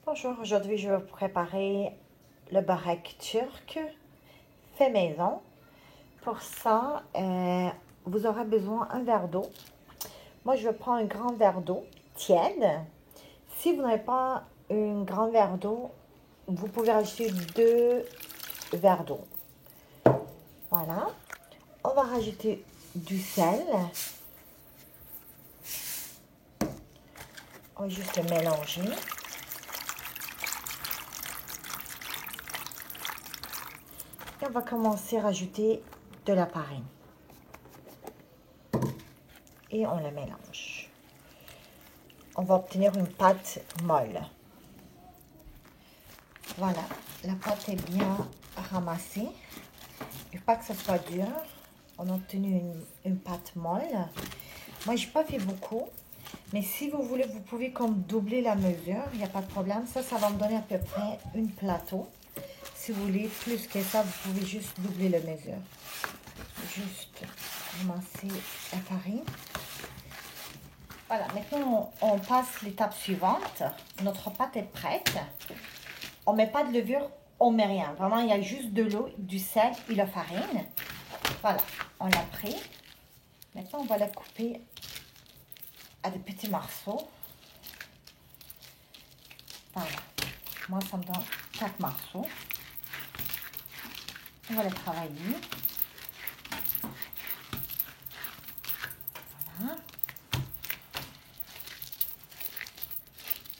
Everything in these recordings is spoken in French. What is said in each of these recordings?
Bonjour, aujourd'hui je vais vous préparer le barek turc fait maison. Pour ça, vous aurez besoin d'un verre d'eau. Moi, je prends un grand verre d'eau tiède. Si vous n'avez pas un grand verre d'eau, vous pouvez rajouter 2 verres d'eau. Voilà. On va rajouter du sel. On va juste le mélanger. Et on va commencer à rajouter de la farine. Et on la mélange. On va obtenir une pâte molle. Voilà, la pâte est bien ramassée. Et pas que ce soit dur. On a obtenu une pâte molle. Moi, je n'ai pas fait beaucoup. Mais si vous voulez, vous pouvez comme doubler la mesure. Il n'y a pas de problème. Ça va me donner à peu près un plateau. Si vous voulez plus que ça, vous pouvez juste doubler la mesure. Juste ramasser la farine. Voilà, maintenant on passe l'étape suivante. Notre pâte est prête. On ne met pas de levure, on ne met rien. Vraiment, il y a juste de l'eau, du sel et la farine. Voilà, on l'a pris. Maintenant, on va la couper à des petits morceaux. Voilà. Moi, ça me donne 4 morceaux. On va les travailler. Voilà.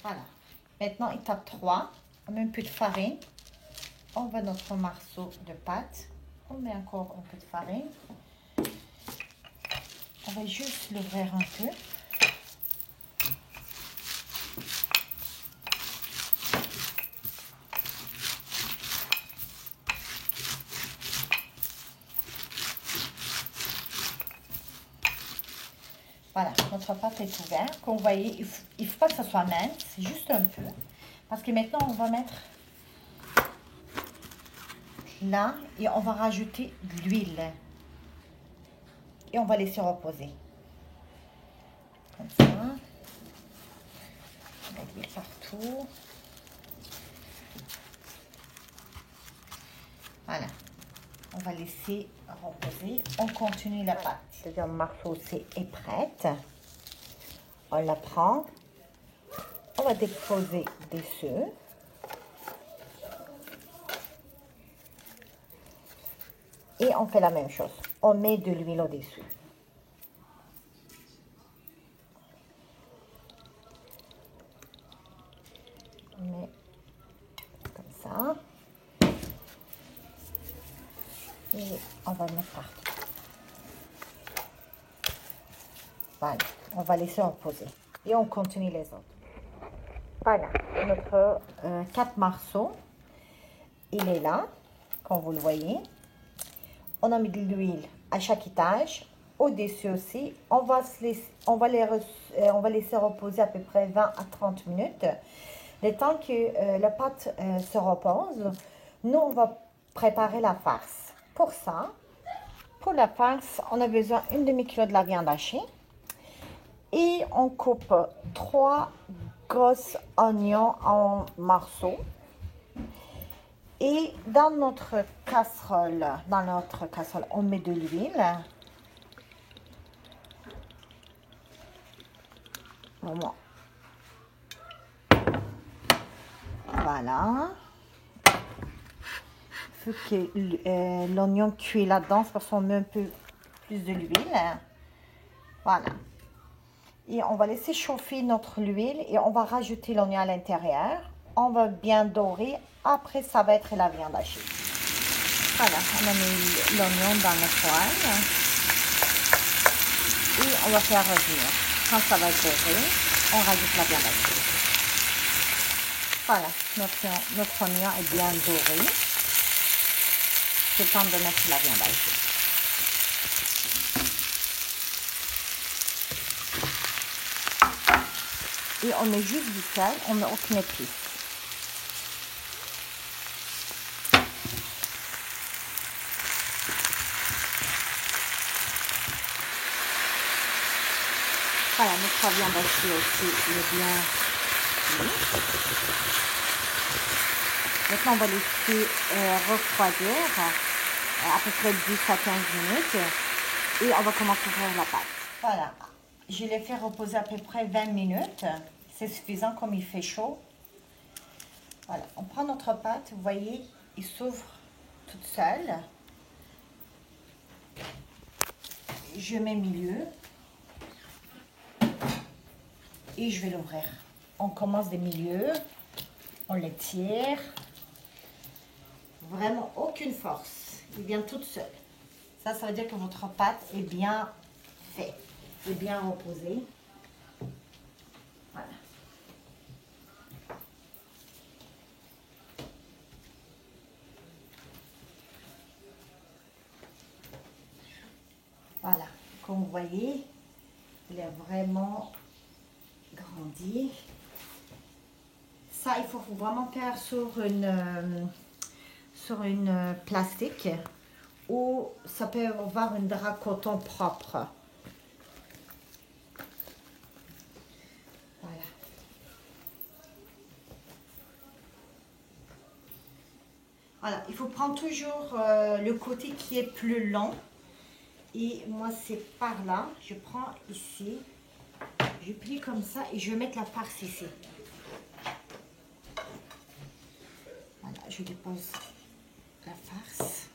Voilà. Maintenant, étape 3. On met un peu de farine. On va notre morceau de pâte. On met encore un peu de farine. On va juste l'ouvrir un peu. Voilà, notre pâte est ouverte. Comme vous voyez, il ne faut pas que ça soit mince, juste un peu. Parce que maintenant, on va mettre là et on va rajouter de l'huile. Et on va laisser reposer. Comme ça. On met de l'huile partout. Voilà. On va laisser reposer. On continue la pâte. C'est-à-dire le morceau est prête. On la prend. On va déposer dessus. Et on fait la même chose. On met de l'huile au-dessus. On met comme ça. Et on va mettre partout. Voilà. On va laisser reposer. Et on continue les autres. Voilà. Notre 4 morceaux. Il est là. Comme vous le voyez. On a mis de l'huile à chaque étage. Au-dessus aussi, on va laisser reposer à peu près 20 à 30 minutes. Le temps que la pâte se repose, nous, on va préparer la farce. Pour ça, pour la farce, on a besoin d'une demi-kilo de la viande hachée. Et on coupe 3 grosses oignons en morceaux. Et dans notre casserole, on met de l'huile. Voilà. Il faut que l'oignon cuit là-dedans, parce qu'on met un peu plus de l'huile. Voilà. Et on va laisser chauffer notre huile et on va rajouter l'oignon à l'intérieur. On va bien dorer. Après, ça va être la viande hachée. Voilà, on a mis l'oignon dans le poêle. Et on va faire revenir. Quand ça va être doré, on rajoute la viande hachée. Voilà, notre oignon est bien doré. C'est le temps de mettre la viande hachée. Et on met juste du sel, on met aucune épice. Voilà, notre viande hachée aussi est bien Maintenant, on va laisser refroidir à peu près 10 à 15 minutes. Et on va commencer à faire la pâte. Voilà, je l'ai fait reposer à peu près 20 minutes. C'est suffisant comme il fait chaud. Voilà, on prend notre pâte, vous voyez, il s'ouvre toute seule. Je mets milieu. Et je vais l'ouvrir. On commence des milieux. On les tire. Vraiment aucune force. Il vient toute seule. Ça veut dire que votre pâte est bien faite. Est bien reposée. Voilà. Voilà. Comme vous voyez, il est vraiment grandi. Ça, il faut vraiment faire sur une plastique ou ça peut avoir un drap coton propre. Voilà. Voilà, il faut prendre toujours le côté qui est plus long. Et moi, c'est par là. Je prends ici. Je plie comme ça et je vais mettre la farce ici. Voilà, je dépose la farce.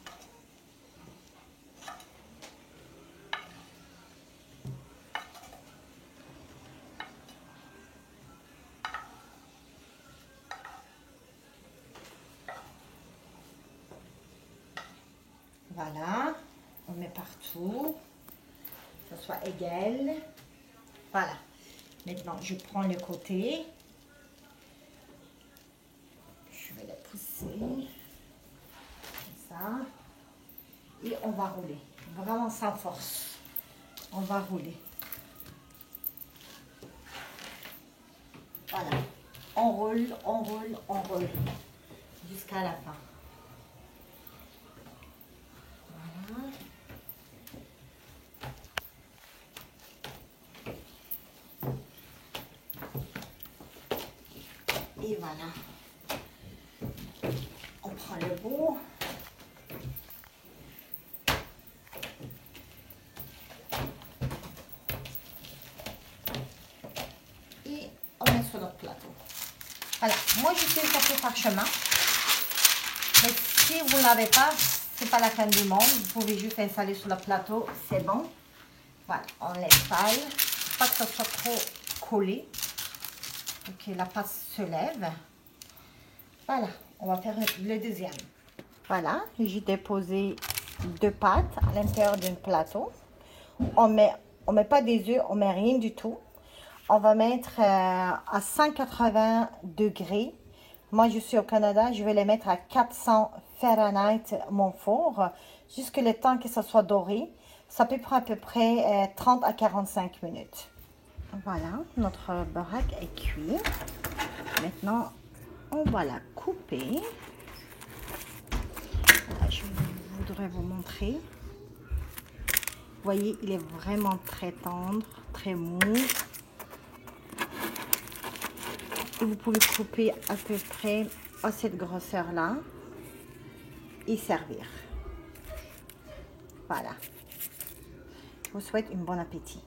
Voilà, on met partout, que ce soit égal. Voilà, maintenant je prends le côté, je vais le pousser, comme ça, et on va rouler, vraiment sans force, on va rouler. Voilà, on roule, on roule, on roule, jusqu'à la fin. Et voilà. On prend le bout. Et on met sur notre plateau. Voilà. Moi, j'utilise un peu parchemin. Mais si vous ne l'avez pas, c'est pas la fin du monde. Vous pouvez juste l'installer sur le plateau. C'est bon. Voilà. On l'installe. Pas que ça soit trop collé. Ok, la pâte se lève. Voilà, on va faire le deuxième. Voilà, j'ai déposé 2 pâtes à l'intérieur d'un plateau. On met pas des œufs, on met rien du tout. On va mettre à 180 degrés. Moi, je suis au Canada, je vais les mettre à 400 Fahrenheit, mon four, jusqu'à le temps que ça soit doré. Ça peut prendre à peu près 30 à 45 minutes. Voilà, notre baraque est cuit. Maintenant, on va la couper. Voilà, je voudrais vous montrer. Vous voyez, il est vraiment très tendre, très mou. Et vous pouvez couper à peu près à cette grosseur-là et servir. Voilà. Je vous souhaite un bon appétit.